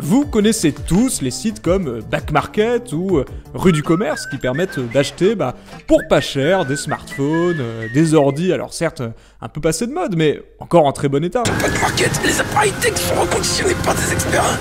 Vous connaissez tous les sites comme Back Market ou Rue du Commerce qui permettent d'acheter pour pas cher des smartphones, des ordis, alors certes un peu passés de mode, mais encore en très bon état. Back Market, les appareils tech sont reconditionnés par des experts.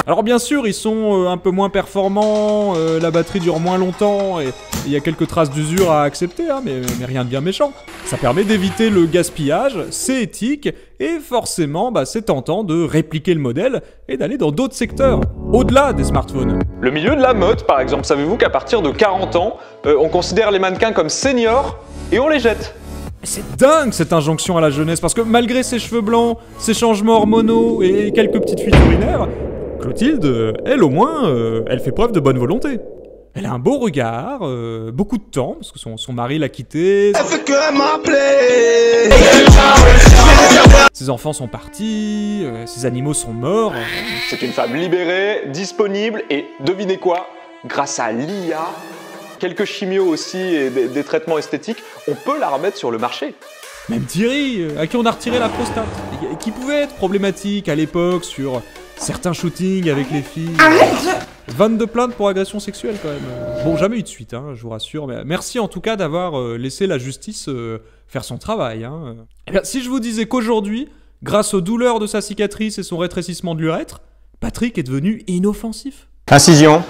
Alors bien sûr, ils sont un peu moins performants, la batterie dure moins longtemps et il y a quelques traces d'usure à accepter, hein, mais rien de bien méchant. Ça permet d'éviter le gaspillage, c'est éthique et forcément c'est tentant de répliquer le modèle et d'aller dans d'autres secteurs, au-delà des smartphones. Le milieu de la mode par exemple, savez-vous qu'à partir de 40 ans, on considère les mannequins comme seniors et on les jette. C'est dingue cette injonction à la jeunesse, parce que malgré ses cheveux blancs, ses changements hormonaux et quelques petites fuites urinaires, Clotilde, elle au moins, elle fait preuve de bonne volonté. Elle a un beau regard, beaucoup de temps, parce que son mari l'a quittée. Elle fait que m'appeler. Ses enfants sont partis, ses animaux sont morts. C'est une femme libérée, disponible et devinez quoi? Grâce à l'IA, quelques chimios aussi et des traitements esthétiques, on peut la remettre sur le marché. Même Thierry, à qui on a retiré la prostate, et qui pouvait être problématique à l'époque sur certains shootings avec les filles. 22 plaintes pour agression sexuelle quand même. Bon, jamais eu de suite, hein, je vous rassure, mais merci en tout cas d'avoir laissé la justice faire son travail. Hein. Eh bien, si je vous disais qu'aujourd'hui, grâce aux douleurs de sa cicatrice et son rétrécissement de l'urètre, Patrick est devenu inoffensif. Incision.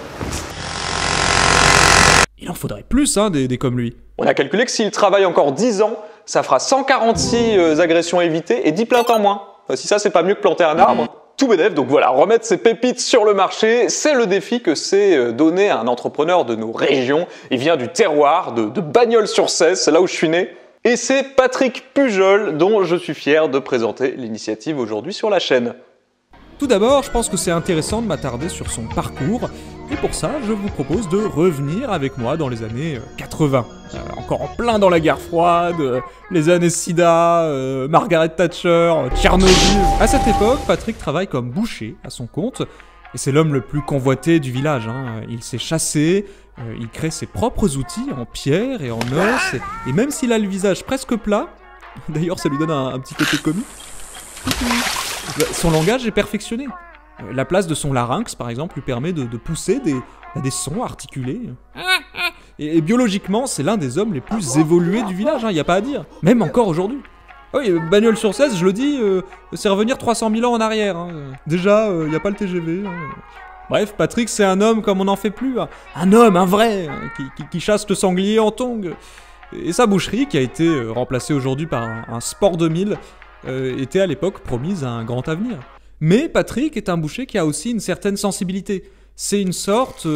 Il en faudrait plus, hein, des comme lui. On a calculé que s'il travaille encore 10 ans, ça fera 146 agressions évitées et 10 plaintes en moins. Si ça, c'est pas mieux que planter un arbre. Tout bénef, donc voilà, remettre ses pépites sur le marché, c'est le défi que s'est donné un entrepreneur de nos régions. Il vient du terroir, de Bagnols-sur-Cèze, c'est là où je suis né. Et c'est Patrick Pujol dont je suis fier de présenter l'initiative aujourd'hui sur la chaîne. Tout d'abord, je pense que c'est intéressant de m'attarder sur son parcours, et pour ça, je vous propose de revenir avec moi dans les années 80. Encore en plein dans la guerre froide, les années SIDA, Margaret Thatcher, Tchernobyl. À cette époque, Patrick travaille comme boucher à son compte, et c'est l'homme le plus convoité du village. Hein. Il s'est chassé, il crée ses propres outils en pierre et en os, et même s'il a le visage presque plat, d'ailleurs ça lui donne un petit côté comique, son langage est perfectionné. La place de son larynx, par exemple, lui permet de pousser des sons articulés. Et biologiquement, c'est l'un des hommes les plus évolués du village, il n'y a pas à dire. Même encore aujourd'hui. Oui, Bagnols-sur-Cèze, je le dis, c'est revenir 300 000 ans en arrière. Hein. Déjà, il n'y a pas le TGV. Hein. Bref, Patrick, c'est un homme comme on n'en fait plus. Hein. Un homme, un vrai, qui chasse le sanglier en tongs. Et sa boucherie, qui a été remplacée aujourd'hui par un Sport 2000, était à l'époque promise à un grand avenir. Mais Patrick est un boucher qui a aussi une certaine sensibilité. C'est une sorte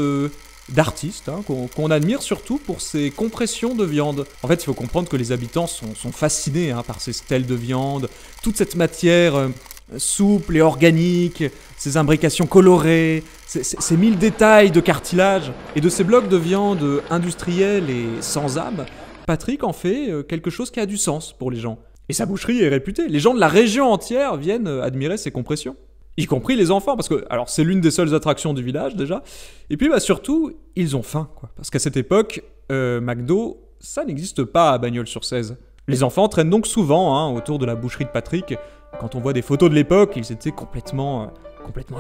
d'artiste hein, qu'on admire surtout pour ses compressions de viande. En fait, il faut comprendre que les habitants sont fascinés hein, par ces stèles de viande, toute cette matière souple et organique, ces imbrications colorées, ces mille détails de cartilage. Et de ces blocs de viande industriels et sans âme, Patrick en fait quelque chose qui a du sens pour les gens. Et sa boucherie est réputée. Les gens de la région entière viennent admirer ses compressions. Y compris les enfants, parce que alors c'est l'une des seules attractions du village déjà. Et puis surtout, ils ont faim, quoi. Parce qu'à cette époque, McDo, ça n'existe pas à Bagnols-sur-Cèze. Les enfants traînent donc souvent hein, autour de la boucherie de Patrick. Quand on voit des photos de l'époque, ils étaient complètement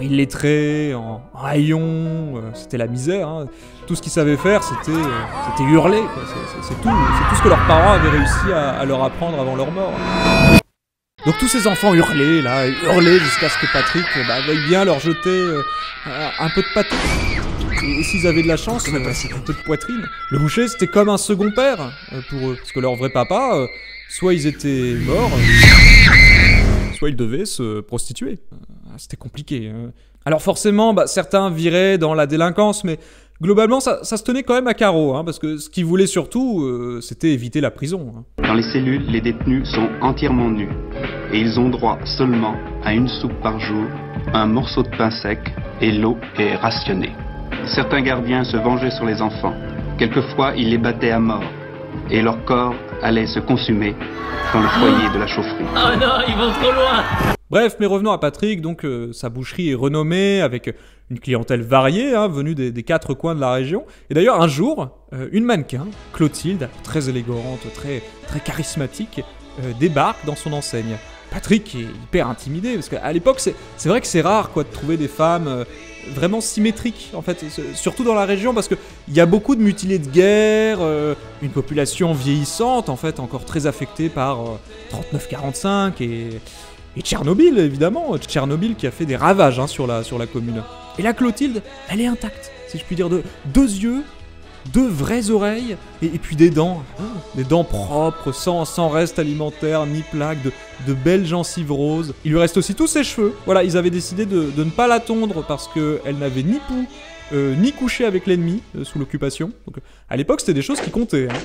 illettrés, en haillons, c'était la misère. Hein. Tout ce qu'ils savaient faire, c'était hurler. Quoi. C'est tout ce que leurs parents avaient réussi à leur apprendre avant leur mort. Donc tous ces enfants hurlaient jusqu'à ce que Patrick veuille bien leur jeter un peu de pâté. Et s'ils avaient de la chance, un peu de poitrine. Le boucher, c'était comme un second père pour eux. Parce que leur vrai papa, soit ils étaient morts, soit ils devaient se prostituer. C'était compliqué. Alors forcément, certains viraient dans la délinquance, mais globalement, ça se tenait quand même à carreau, hein, parce que ce qu'ils voulaient surtout, c'était éviter la prison. Hein. Dans les cellules, les détenus sont entièrement nus, et ils ont droit seulement à une soupe par jour, un morceau de pain sec, et l'eau est rationnée. Certains gardiens se vengeaient sur les enfants. Quelquefois, ils les battaient à mort, et leur corps allait se consumer dans le foyer de la chaufferie. Oh non, ils vont trop loin! Bref, mais revenons à Patrick, donc sa boucherie est renommée avec une clientèle variée, hein, venue des quatre coins de la région. Et d'ailleurs, un jour, une mannequin, Clotilde, très élégante, très charismatique, débarque dans son enseigne. Patrick est hyper intimidé, parce qu'à l'époque, c'est vrai que c'est rare quoi, de trouver des femmes vraiment symétriques, en fait, surtout dans la région, parce qu'il y a beaucoup de mutilés de guerre, une population vieillissante, en fait, encore très affectée par 39-45, et Tchernobyl, évidemment, Tchernobyl qui a fait des ravages hein, sur la commune. Et là, Clotilde, elle est intacte, si je puis dire, de 2 yeux, 2 vraies oreilles, et puis des dents propres, sans reste alimentaire, ni plaques, de belles gencives roses. Il lui reste aussi tous ses cheveux. Voilà, ils avaient décidé de ne pas la tondre parce qu'elle n'avait ni poux, ni couché avec l'ennemi sous l'occupation. Donc à l'époque, c'était des choses qui comptaient. Hein.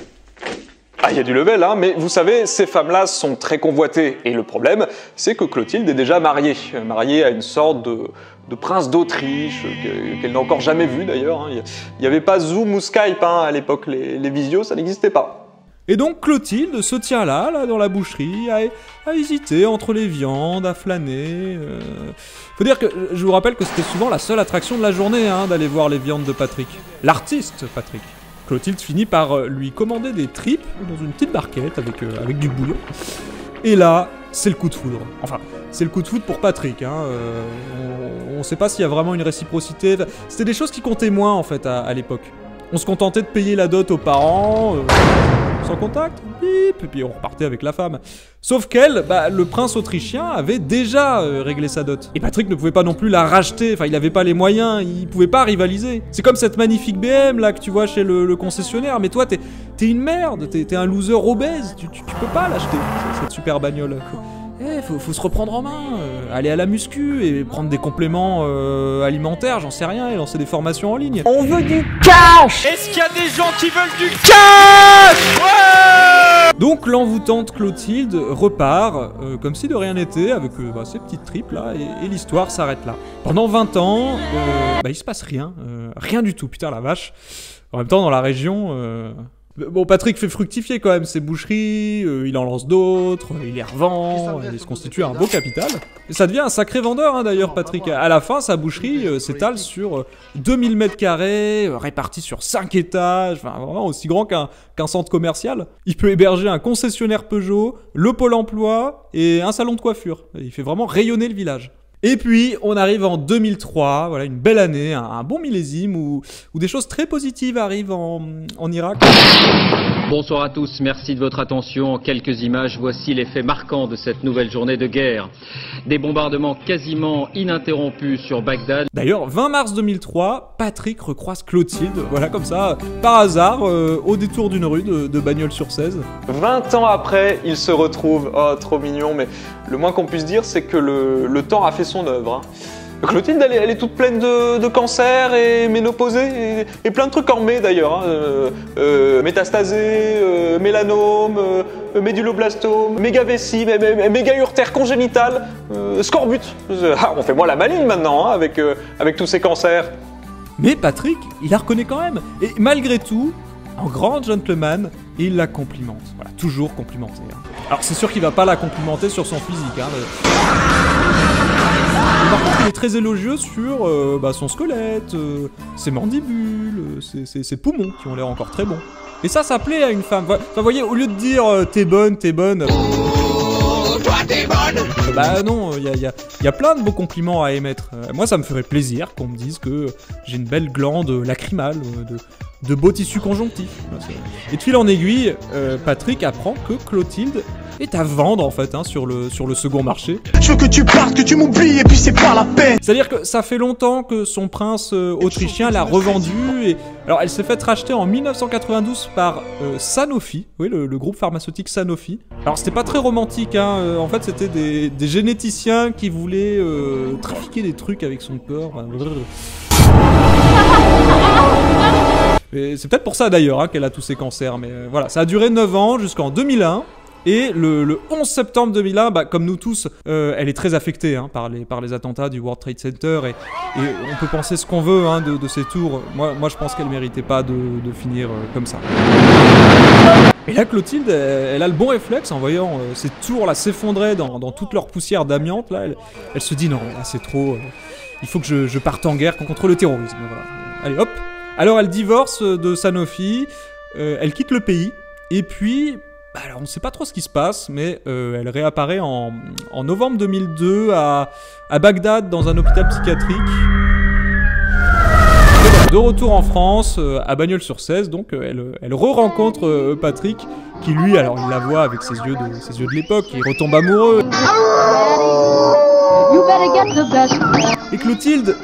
Ah, il y a du level, hein, mais vous savez, ces femmes-là sont très convoitées. Et le problème, c'est que Clotilde est déjà mariée à une sorte de prince d'Autriche, qu'elle n'a encore jamais vu d'ailleurs. Hein. Il n'y avait pas Zoom ou Skype hein, à l'époque, les visios, ça n'existait pas. Et donc Clotilde se tient là dans la boucherie, à hésiter entre les viandes, à flâner. Faut dire que je vous rappelle que c'était souvent la seule attraction de la journée, hein, d'aller voir les viandes de Patrick. L'artiste Patrick. Clotilde finit par lui commander des tripes dans une petite barquette avec du bouillon. Et là, c'est le coup de foudre. Enfin, c'est le coup de foudre pour Patrick. Hein. On sait pas s'il y a vraiment une réciprocité. C'était des choses qui comptaient moins en fait à l'époque. On se contentait de payer la dot aux parents, sans contact, bip, et puis on repartait avec la femme. Sauf qu'elle, le prince autrichien avait déjà réglé sa dot. Et Patrick ne pouvait pas non plus la racheter, enfin il avait pas les moyens, il pouvait pas rivaliser. C'est comme cette magnifique BM là que tu vois chez le concessionnaire, mais toi t'es une merde, t'es un loser obèse, tu peux pas l'acheter, cette super bagnole. Faut se reprendre en main, aller à la muscu et prendre des compléments alimentaires, j'en sais rien, et lancer des formations en ligne. On veut du cash! Est-ce qu'il y a des gens qui veulent du cash? Ouais! Donc l'envoûtante Clotilde repart, comme si de rien n'était, avec ces petites tripes là, et l'histoire s'arrête là. Pendant 20 ans, il se passe rien, rien du tout, putain la vache. En même temps, dans la région... Bon, Patrick fait fructifier quand même ses boucheries, il en lance d'autres, il les revend, il se constitue un beau capital. Et ça devient un sacré vendeur hein, d'ailleurs Patrick. À la fin, sa boucherie s'étale sur 2000 mètres carrés, répartis sur 5 étages, enfin vraiment aussi grand qu'un centre commercial. Il peut héberger un concessionnaire Peugeot, le Pôle emploi et un salon de coiffure. Il fait vraiment rayonner le village. Et puis, on arrive en 2003, voilà, une belle année, un bon millésime où des choses très positives arrivent en Irak. Bonsoir à tous, merci de votre attention. Quelques images, voici les faits marquants de cette nouvelle journée de guerre. Des bombardements quasiment ininterrompus sur Bagdad. D'ailleurs, 20 mars 2003, Patrick recroise Clotilde, voilà comme ça, par hasard, au détour d'une rue de Bagnols-sur-Cèze. 20 ans après, ils se retrouvent. Oh, trop mignon, mais le moins qu'on puisse dire, c'est que le temps a fait son œuvre. Hein. Clotilde, elle est toute pleine de cancers et ménopausée et plein de trucs en mai d'ailleurs. Hein. Métastasé, mélanome, méduloblastome, mégavessie, mégaurtère congénitale, scorbut. On fait moins la maligne maintenant hein, avec tous ces cancers. Mais Patrick, il la reconnaît quand même. Et malgré tout, en grand gentleman, il la complimente. Voilà, toujours complimenté. Hein. Alors c'est sûr qu'il va pas la complimenter sur son physique. Hein, par contre, il est très élogieux sur son squelette, ses mandibules, ses poumons qui ont l'air encore très bons. Et ça plaît à une femme. Enfin, vous voyez, au lieu de dire t'es bonne. Oh, toi t'es bonne! Bah non, il y a plein de beaux compliments à émettre. Moi, ça me ferait plaisir qu'on me dise que j'ai une belle glande lacrymale, de beaux tissus conjonctifs. Et de fil en aiguille, Patrick apprend que Clotilde est à vendre en fait hein, sur le second marché. Je veux que tu partes, que tu m'oublies et puis c'est pas la peine. C'est-à-dire que ça fait longtemps que son prince autrichien l'a revendue et alors elle s'est faite racheter en 1992 par Sanofi, oui le groupe pharmaceutique Sanofi. Alors c'était pas très romantique hein, en fait c'était des généticiens qui voulaient trafiquer des trucs avec son corps. C'est peut-être pour ça d'ailleurs hein, qu'elle a tous ces cancers, mais voilà, ça a duré 9 ans jusqu'en 2001. Et le 11 septembre 2001, comme nous tous, elle est très affectée hein, par les attentats du World Trade Center et on peut penser ce qu'on veut hein, de ces tours. Moi je pense qu'elle méritait pas de finir comme ça. Et là Clotilde, elle a le bon réflexe en voyant ces tours là s'effondrer dans toute leur poussière d'amiante. Là, elle se dit non, là c'est trop, il faut que je parte en guerre contre le terrorisme. Voilà. Allez hop. Alors elle divorce de Sanofi, elle quitte le pays et puis... Alors on sait pas trop ce qui se passe, mais elle réapparaît en novembre 2002 à Bagdad dans un hôpital psychiatrique. Et voilà, de retour en France, à Bagnols-sur-Cèze, donc elle re-rencontre Patrick, qui lui, alors il la voit avec ses yeux de l'époque, il retombe amoureux. Et Clotilde,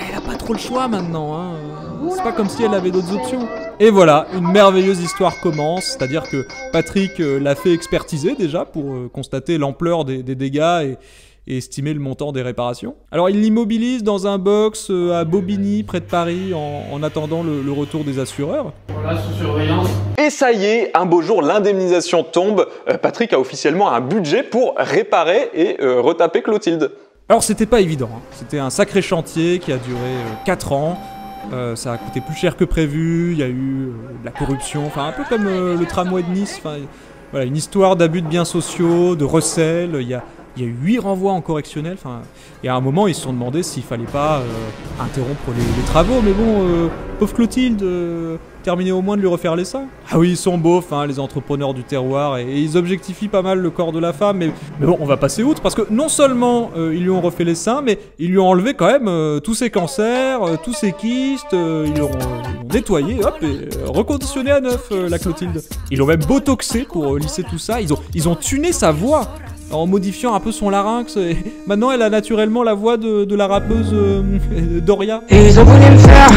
elle a pas trop le choix maintenant, hein. C'est pas comme si elle avait d'autres options. Et voilà, une merveilleuse histoire commence, c'est-à-dire que Patrick l'a fait expertiser déjà pour constater l'ampleur des dégâts et estimer le montant des réparations. Alors il l'immobilise dans un box à Bobigny, près de Paris, en attendant le retour des assureurs. Voilà, sous surveillance. Et ça y est, un beau jour, l'indemnisation tombe. Patrick a officiellement un budget pour réparer et retaper Clotilde. Alors c'était pas évident, hein. C'était un sacré chantier qui a duré 4 ans. Ça a coûté plus cher que prévu, il y a eu de la corruption, enfin un peu comme le tramway de Nice, enfin voilà, une histoire d'abus de biens sociaux, de recel, il y a eu 8 renvois en correctionnel, enfin, et à un moment ils se sont demandé s'il fallait pas interrompre les travaux, mais bon, pauvre Clotilde, terminer au moins de lui refaire les seins. Ah oui, ils sont beaufs, hein, les entrepreneurs du terroir, et ils objectifient pas mal le corps de la femme, mais bon, on va passer outre, parce que non seulement ils lui ont refait les seins, mais ils lui ont enlevé quand même tous ses cancers, tous ses kystes, ils l'ont nettoyé, hop, et reconditionné à neuf, la Clotilde. Ils l'ont même botoxé pour lisser tout ça, ils ont tuné sa voix en modifiant un peu son larynx, et maintenant elle a naturellement la voix de la rappeuse Doria. Ils ont voulu me faire,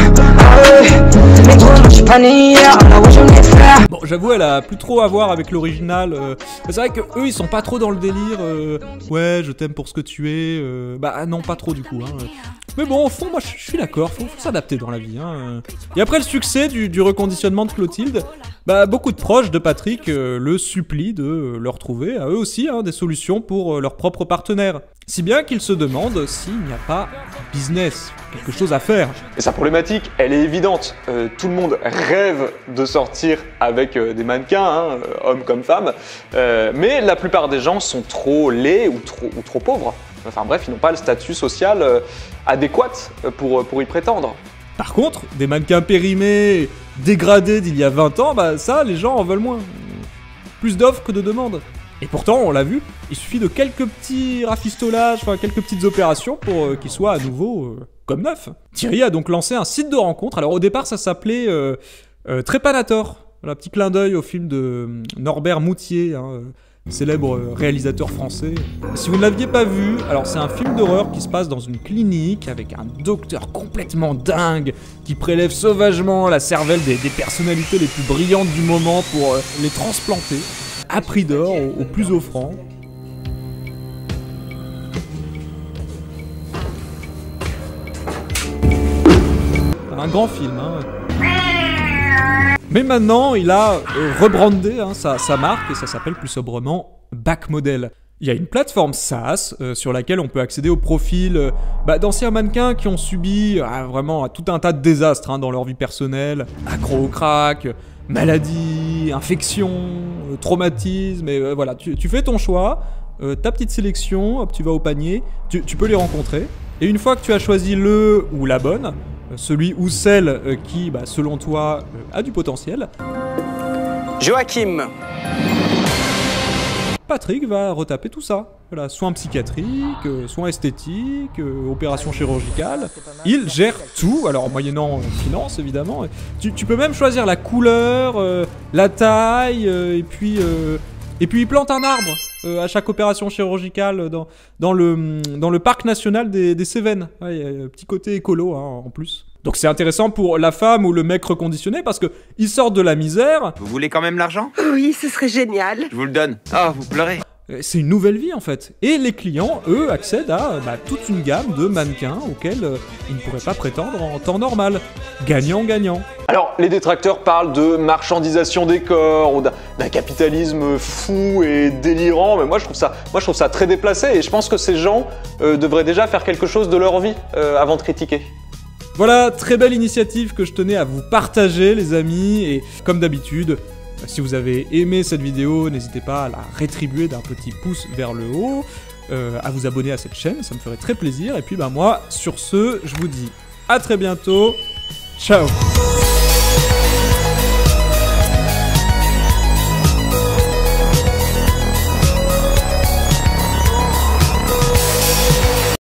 mais toi je suis pas né hier, là où je venais faire. Bon, j'avoue, elle a plus trop à voir avec l'original. C'est vrai que eux, ils sont pas trop dans le délire. Ouais, je t'aime pour ce que tu es. Bah non, pas trop du coup. Hein. Mais bon, au fond, moi, je suis d'accord. Faut s'adapter dans la vie. Hein. Et après le succès du reconditionnement de Clotilde, bah beaucoup de proches de Patrick le supplient de leur trouver à eux aussi des solutions pour leurs propres partenaires. Si bien qu'ils se demandent s'il n'y a pas business, quelque chose à faire. Et sa problématique, elle est évidente. Tout le monde rêve de sortir avec des mannequins, hein, hommes comme femmes, mais la plupart des gens sont trop laids ou trop pauvres. Enfin bref, ils n'ont pas le statut social adéquat pour y prétendre. Par contre, des mannequins périmés, dégradés d'il y a 20 ans, bah ça, les gens en veulent moins. Plus d'offres que de demandes. Et pourtant, on l'a vu, il suffit de quelques petits rafistolages, enfin quelques petites opérations pour qu'il soit à nouveau comme neuf. Thierry a donc lancé un site de rencontre. Alors au départ, ça s'appelait Trépanator. Voilà, petit clin d'œil au film de Norbert Moutier, hein, célèbre réalisateur français. Si vous ne l'aviez pas vu, alors c'est un film d'horreur qui se passe dans une clinique avec un docteur complètement dingue qui prélève sauvagement la cervelle des personnalités les plus brillantes du moment pour les transplanter à prix d'or au plus offrant. Un grand film, hein. Mais maintenant, il a rebrandé sa marque et ça s'appelle plus sobrement Backmodel. Il y a une plateforme SaaS sur laquelle on peut accéder au profil d'anciens mannequins qui ont subi vraiment tout un tas de désastres dans leur vie personnelle, accro au crack, maladie, infection, traumatisme, et voilà, tu fais ton choix, ta petite sélection, hop, tu vas au panier, tu peux les rencontrer, et une fois que tu as choisi le ou la bonne, celui ou celle qui, selon toi, a du potentiel, Joachim. Patrick va retaper tout ça. Voilà, soins psychiatriques, soins esthétiques, opérations chirurgicales. Il gère tout, alors moyennant finance évidemment. Tu peux même choisir la couleur, la taille, et puis il plante un arbre à chaque opération chirurgicale dans le parc national des Cévennes. Ouais, y a un petit côté écolo en plus. Donc c'est intéressant pour la femme ou le mec reconditionné parce que ils sortent de la misère. Vous voulez quand même l'argent? Oui, ce serait génial. Je vous le donne. Ah, vous pleurez. C'est une nouvelle vie en fait. Et les clients, eux, accèdent à toute une gamme de mannequins auxquels ils ne pourraient pas prétendre en temps normal. Gagnant-gagnant. Alors, les détracteurs parlent de marchandisation des corps ou d'un capitalisme fou et délirant, mais moi je trouve ça très déplacé et je pense que ces gens devraient déjà faire quelque chose de leur vie avant de critiquer. Voilà, très belle initiative que je tenais à vous partager les amis, et comme d'habitude, si vous avez aimé cette vidéo, n'hésitez pas à la rétribuer d'un petit pouce vers le haut, à vous abonner à cette chaîne, ça me ferait très plaisir, et puis moi, sur ce, je vous dis à très bientôt, ciao.